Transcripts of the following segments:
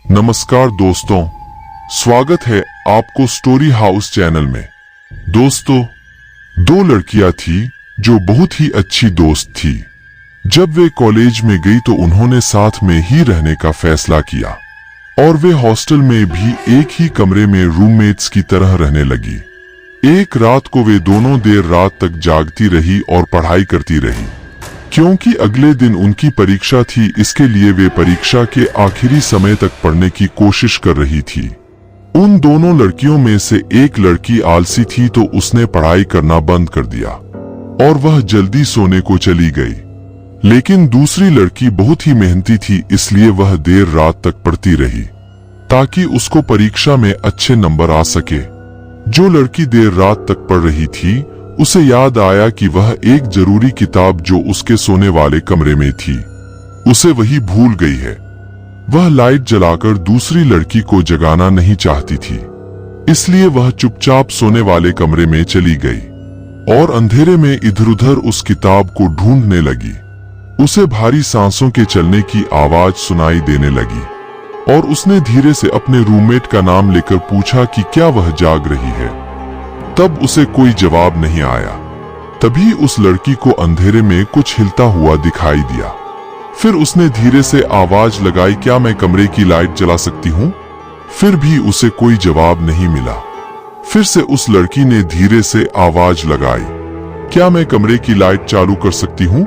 नमस्कार दोस्तों, स्वागत है आपको स्टोरी हाउस चैनल में। दोस्तों, दो लड़कियां थी जो बहुत ही अच्छी दोस्त थी। जब वे कॉलेज में गई तो उन्होंने साथ में ही रहने का फैसला किया और वे हॉस्टल में भी एक ही कमरे में रूममेट्स की तरह रहने लगी। एक रात को वे दोनों देर रात तक जागती रही और पढ़ाई करती रही, क्योंकि अगले दिन उनकी परीक्षा थी। इसके लिए वे परीक्षा के आखिरी समय तक पढ़ने की कोशिश कर रही थी। उन दोनों लड़कियों में से एक लड़की आलसी थी तो उसने पढ़ाई करना बंद कर दिया और वह जल्दी सोने को चली गई। लेकिन दूसरी लड़की बहुत ही मेहनती थी, इसलिए वह देर रात तक पढ़ती रही ताकि उसको परीक्षा में अच्छे नंबर आ सके। जो लड़की देर रात तक पढ़ रही थी, उसे याद आया कि वह एक जरूरी किताब जो उसके सोने वाले कमरे में थी, उसे वही भूल गई है। वह लाइट जलाकर दूसरी लड़की को जगाना नहीं चाहती थी, इसलिए वह चुपचाप सोने वाले कमरे में चली गई और अंधेरे में इधर उधर उस किताब को ढूंढने लगी। उसे भारी सांसों के चलने की आवाज सुनाई देने लगी और उसने धीरे से अपने रूममेट का नाम लेकर पूछा कि क्या वह जाग रही है। तब उसे कोई जवाब नहीं आया। तभी उस लड़की को अंधेरे में कुछ हिलता हुआ दिखाई दिया। फिर उसने धीरे से आवाज लगाई, क्या मैं कमरे की लाइट जला सकती हूँ? फिर भी उसे कोई जवाब नहीं मिला। फिर से उस लड़की ने धीरे से आवाज लगाई, क्या मैं कमरे की लाइट चालू कर सकती हूँ?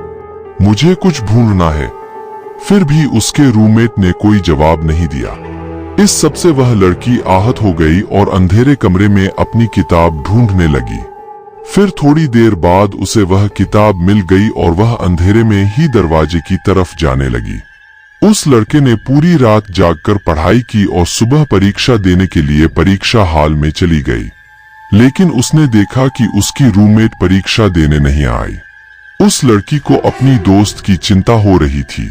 मुझे कुछ ढूंढना है। फिर भी उसके रूममेट ने कोई जवाब नहीं दिया। इस सब से वह लड़की आहत हो गई और अंधेरे कमरे में अपनी किताब ढूंढने लगी। फिर थोड़ी देर बाद उसे वह किताब मिल गई और वह अंधेरे में ही दरवाजे की तरफ जाने लगी। उस लड़के ने पूरी रात जागकर पढ़ाई की और सुबह परीक्षा देने के लिए परीक्षा हॉल में चली गई। लेकिन उसने देखा कि उसकी रूममेट परीक्षा देने नहीं आई। उस लड़की को अपनी दोस्त की चिंता हो रही थी,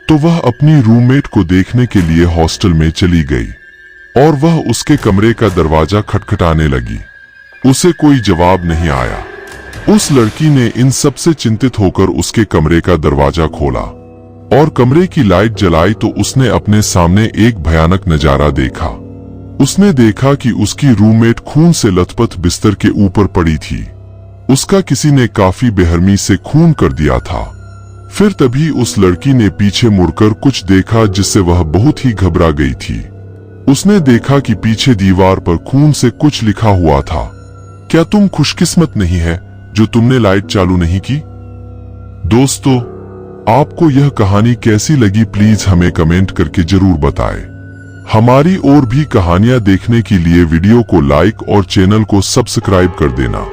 तो वह अपनी रूममेट को देखने के लिए हॉस्टल में चली गई और वह उसके कमरे का दरवाजा खटखटाने लगी। उसे कोई जवाब नहीं आया। उस लड़की ने इन सब से चिंतित होकर उसके कमरे का दरवाजा खोला और कमरे की लाइट जलाई तो उसने अपने सामने एक भयानक नजारा देखा। उसने देखा कि उसकी रूममेट खून से लथपथ बिस्तर के ऊपर पड़ी थी। उसका किसी ने काफी बेरहमी से खून कर दिया था। फिर तभी उस लड़की ने पीछे मुड़कर कुछ देखा जिससे वह बहुत ही घबरा गई थी। उसने देखा कि पीछे दीवार पर खून से कुछ लिखा हुआ था, क्या तुम खुशकिस्मत नहीं है जो तुमने लाइट चालू नहीं की? दोस्तों, आपको यह कहानी कैसी लगी प्लीज हमें कमेंट करके जरूर बताएं। हमारी और भी कहानियां देखने के लिए वीडियो को लाइक और चैनल को सब्सक्राइब कर देना।